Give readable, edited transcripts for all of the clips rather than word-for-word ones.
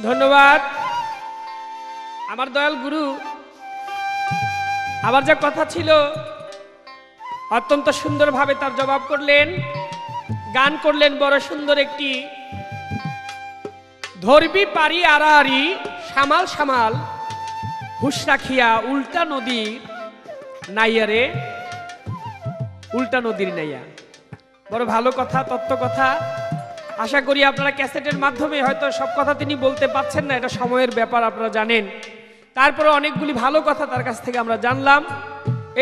ধন্যবাদ আমার দয়াল গুরু। আমার যে কথা ছিল অত্যন্ত সুন্দরভাবে তার জবাব করলেন, গান করলেন বড় সুন্দর একটি। ধরবি পারি আড়াআড়ি সামাল সামাল হুশ রাখিয়া উল্টা নদীর নাইয়া রে, উল্টা নদীর নাইয়া। বড় ভালো কথা, তত্ত্ব কথা। আশা করি আপনারা ক্যাসেটের মাধ্যমে হয়তো সব কথা তিনি বলতে পারছেন না, এটা সময়ের ব্যাপার, আপনারা জানেন। তারপরে অনেকগুলি ভালো কথা তার কাছ থেকে আমরা জানলাম।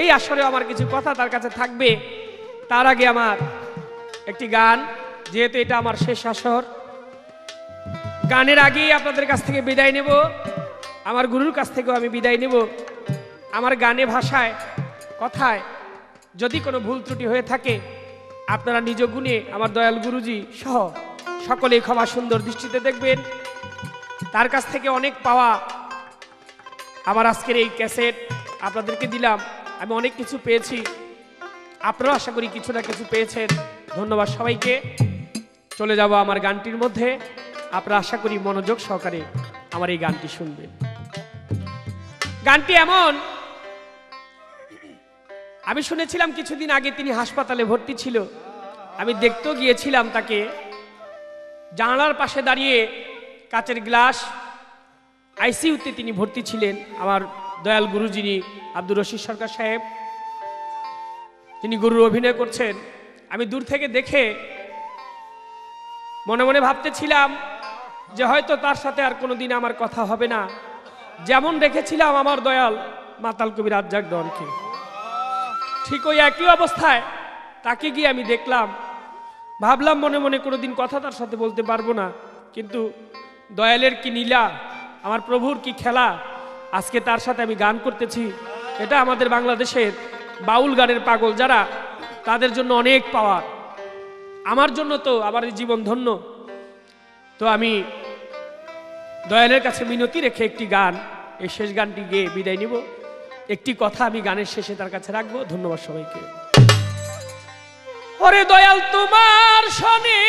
এই আসরে আমার কিছু কথা তার কাছে থাকবে। তার আগে আমার একটি গান, যেহেতু এটা আমার শেষ আসর, গানের আগেই আপনাদের কাছ থেকে বিদায় নেব। আমার গুরুর কাছ থেকেও আমি বিদায় নেব। আমার গানে, ভাষায়, কথায় যদি কোনো ভুল ত্রুটি হয়ে থাকে আপনারা নিজ গুণে আমার দয়াল গুরুজি সহ সকলেই ক্ষমা সুন্দর দৃষ্টিতে দেখবেন। তার কাছ থেকে অনেক পাওয়া আমার আজকের এই ক্যাসেট আপনাদেরকে দিলাম। আমি অনেক কিছু পেয়েছি, আপনারাও আশা করি কিছু না কিছু পেয়েছেন। ধন্যবাদ সবাইকে। চলে যাব আমার গানটির মধ্যে। আপনারা আশা করি মনোযোগ সহকারে আমার এই গানটি শুনবেন। গানটি এমন, আমি শুনেছিলাম কিছুদিন আগে তিনি হাসপাতালে ভর্তি ছিল। আমি দেখতেও গিয়েছিলাম তাকে। জানালার পাশে দাঁড়িয়ে কাচের গ্লাস, আইসিইউতে তিনি ভর্তি ছিলেন। আমার দয়াল গুরু যিনি আব্দুর রশিদ সরকার সাহেব, তিনি গুরুর অভিনয় করছেন। আমি দূর থেকে দেখে মনে মনে ভাবতেছিলাম যে হয়তো তার সাথে আর কোনোদিন আমার কথা হবে না, যেমন রেখেছিলাম আমার দয়াল মাতাল কবি রাজ্জাক দনকে। ঠিক ওই একই অবস্থায় তাকে গিয়ে আমি দেখলাম। ভাবলাম মনে মনে কোনোদিন কথা তার সাথে বলতে পারবো না, কিন্তু দয়ালের কি নীলা, আমার প্রভুর কি খেলা, আজকে তার সাথে আমি গান করতেছি। এটা আমাদের বাংলাদেশের বাউল গানের পাগল যারা, তাদের জন্য অনেক পাওয়ার। আমার জন্য তো আমার জীবন ধন্য। তো আমি দয়ালের কাছে মিনতি রেখে একটি গান, এই শেষ গানটি গেয়ে বিদায় নিব। একটি কথা আমি গানের শেষে তার কাছে রাখবো। ধন্যবাদ সবাইকে। ওরে দয়াল তোমার শনি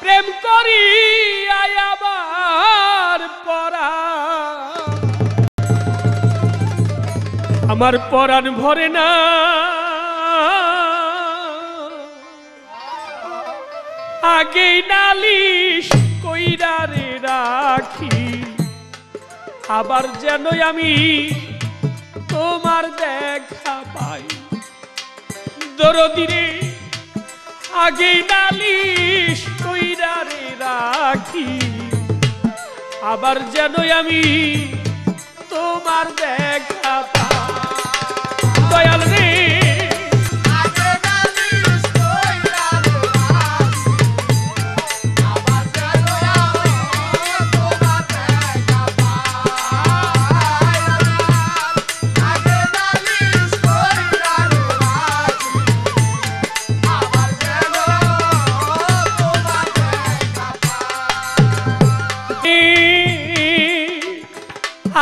প্রেম করি আবার পরা, আমার পরাণ ভরে না। আগেই নালিশ কইরা রে রাখি, আবার যেন আমি তোমার দেখা পাই। দরদি রে আগেই নালিশ কইরা রে রাখি, আবার যেন আমি তোমার দেখা পাই। দয়াল রে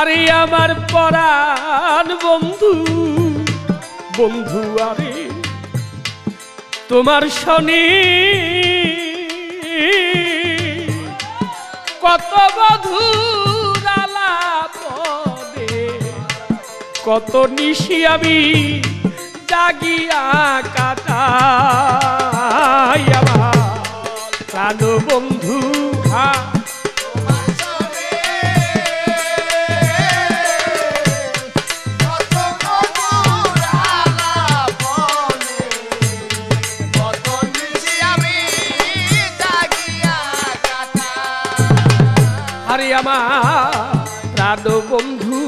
আরে আমার পরাণ বন্ধু, বন্ধু আরে তোমার শনি কত বধুর আলাপনে, কত নিশি আমি জাগিয়া কাটাই। আমার প্রাণ বন্ধু আমার প্রাণ বন্ধু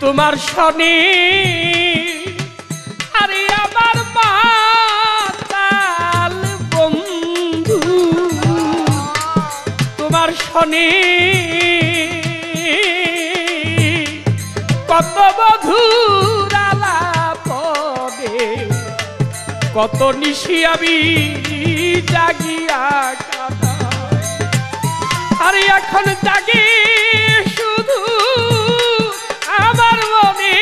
তোমার শনি, আরে আমার মাতাল বন্ধু তোমার শনি কত বধুর আলাপনে, কত নিশি আমি জাগিয়া কাটাই। আরে এখন জাগি শুধু আমার মনে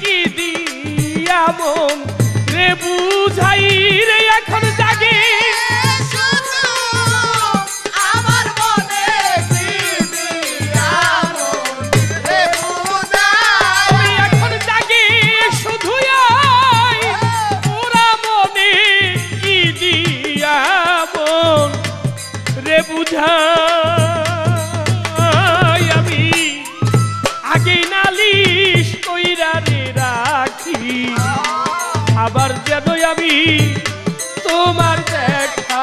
কি দিয়া মন রে বুঝাই রে। এখন জাগি শুধু আমি তোমার দেখা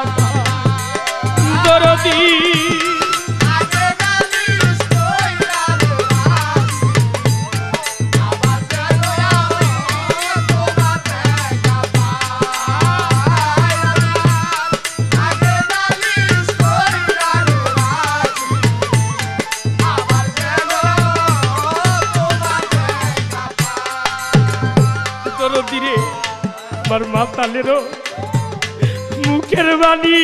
দরদি দরদিরে আমার মাতালেরও মুখের বাণী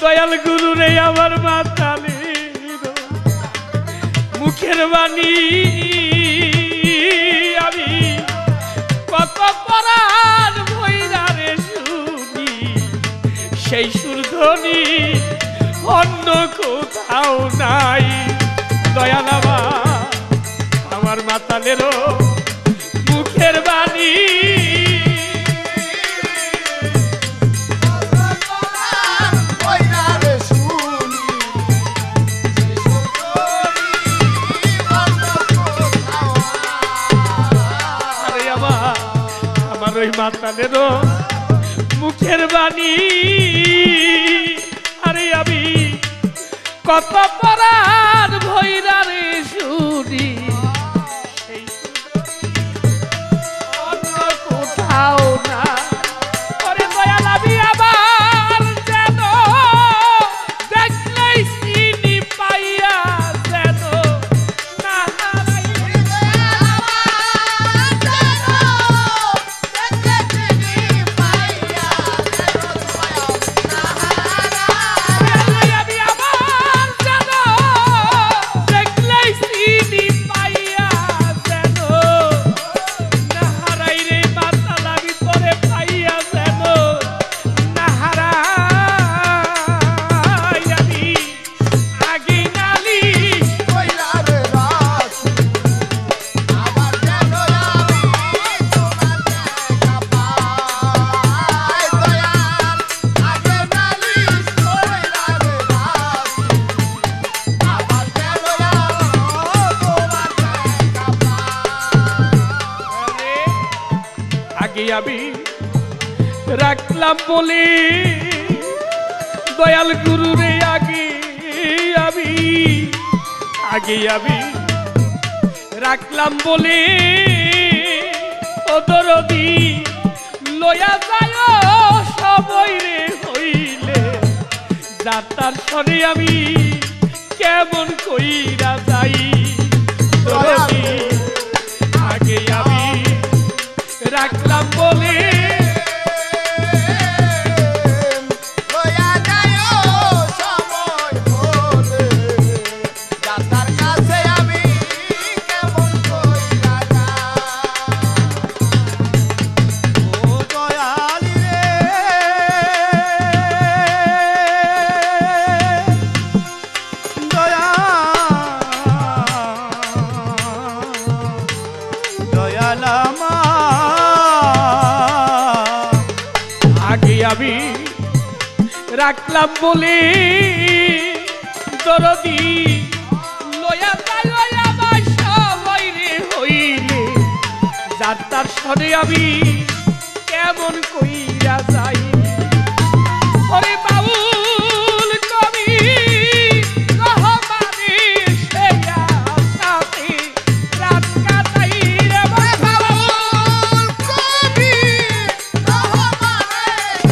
দয়াল গুরু রে আমার মাতালেরও মুখের বাণী আমি কত পরাণ ভৈরা রে শুনি সেই সুরধ্বনি অন্য কোথাও নাই দয়াল আমার মাতালেরও মুখের বাণী আমার ওই মাতালেরও মুখের বাণী আরে আমি কত পরাণ ভৈরা রে শুনি কোথাও না ওরে দয়াল আমি আবার যেন দেখলেই চিনি পাইয়া যেন না আমি আবার যেন দেখলেই চিনি পাইয়া যেন না হারাই রে মাতাল আমি তোরে পাইয়া যেন না হারাই আমি আগে নালিশ কইরা রে রাস আবার যেন আমি তোমার দেখা পাই দয়াল আগে নালিশ কইরা রে রাস আবার যেন তোমার দেখা পাই আগে আমি রাখলাম বলে দয়াল গুরু রে আগে আমি রাখলাম বলে ও দরদি লয়া যায় সবই রে হইলে যাত্রার সরে আমি কেমন কইরা যাই দরদি আগে আমি রাখলাম বলে লয়া যায় সময় হলে যাতার কাছে আমি কেমন কইরা যাই ও দয়ালি রে দয়ালামা আগে আমি রাখলাম বলে দরদি লয়া যায় আমার সবাই রে হইলে যাত্রার সরে আমি কেমন কইরা যাই ওরে বাউল কবি রহমানের সেয়া সাথে রাত কাটাই রে বাউল কবি রহমানের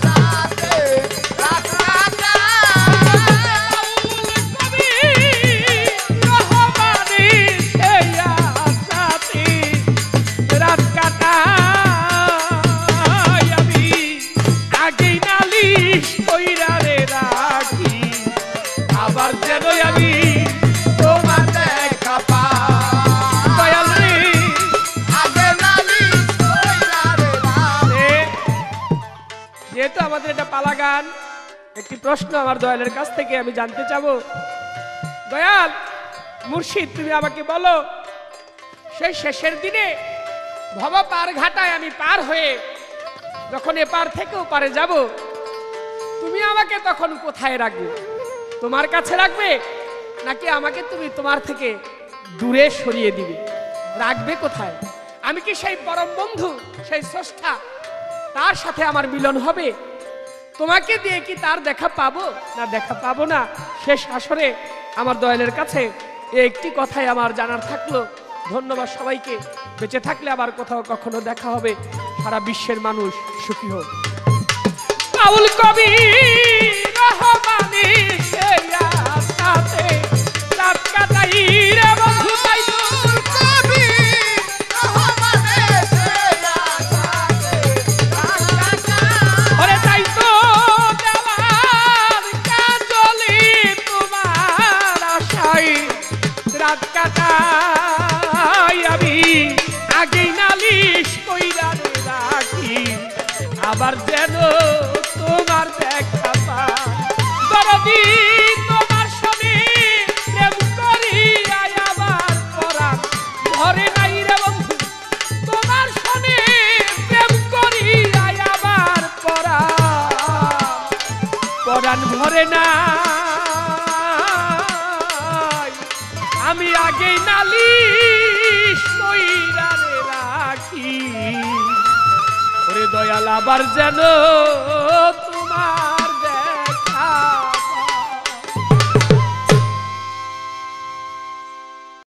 সাথে রাত কাটাই আমি আগে নালিশ কইরা রে রাখি আবার যেন আমি তোমার দেখা পাই দয়াল রে আগে নালিশ কইরা রে রাখি যেহেতু আমাদের এটা পালা গান একটি প্রশ্ন আমার দয়ালের কাছ থেকে আমি জানতে চাবো দয়াল মুর্শিদ তুমি আমাকে বলো সেই শেষের দিনে ভব পার ঘাটায় আমি পার হয়ে যখন এপার থেকে ওপারে যাব তুমি আমাকে তখন কোথায় রাখবে তোমার কাছে রাখবে নাকি আমাকে তুমি তোমার থেকে দূরে সরিয়ে দিবে রাখবে কোথায় আমি কি সেই পরম বন্ধু, সেই স্রষ্টা, তার সাথে আমার মিলন হবে? তোমাকে দিয়ে কি তার দেখা পাবো? না, দেখা পাবো না। শেষ আসরে আমার দয়ালের কাছে এই একটি কথাই আমার জানার থাকলো। ধন্যবাদ সবাইকে। বেঁচে থাকলে আবার কোথাও কখনো দেখা হবে। সারা বিশ্বের মানুষ সুখী হোক। বাউল কবি রহমানি সেই আশাতে রাত কাটাই রে বন্ধু তাই তো। কবি রহমানে সে আশাতে রাত কাটাই। ওরে তাই তো দেওয়ার কাজলি তোমার আশায় রাত কাটাই আমি। আগেই নালিশ কইরা রে রাখি আবার যেন তোমার দেখা পাই। দরদি তোমার সনে প্রেম করিয়া আবার পরাণ ভরে নাই রে বন্ধু। তোমার সনে প্রেম করিয়া আবার পরাণ ভরে নাই। আমি আগেই নালিশ কইরা রে রাখি ওরে দয়াল আবার যেন তোমার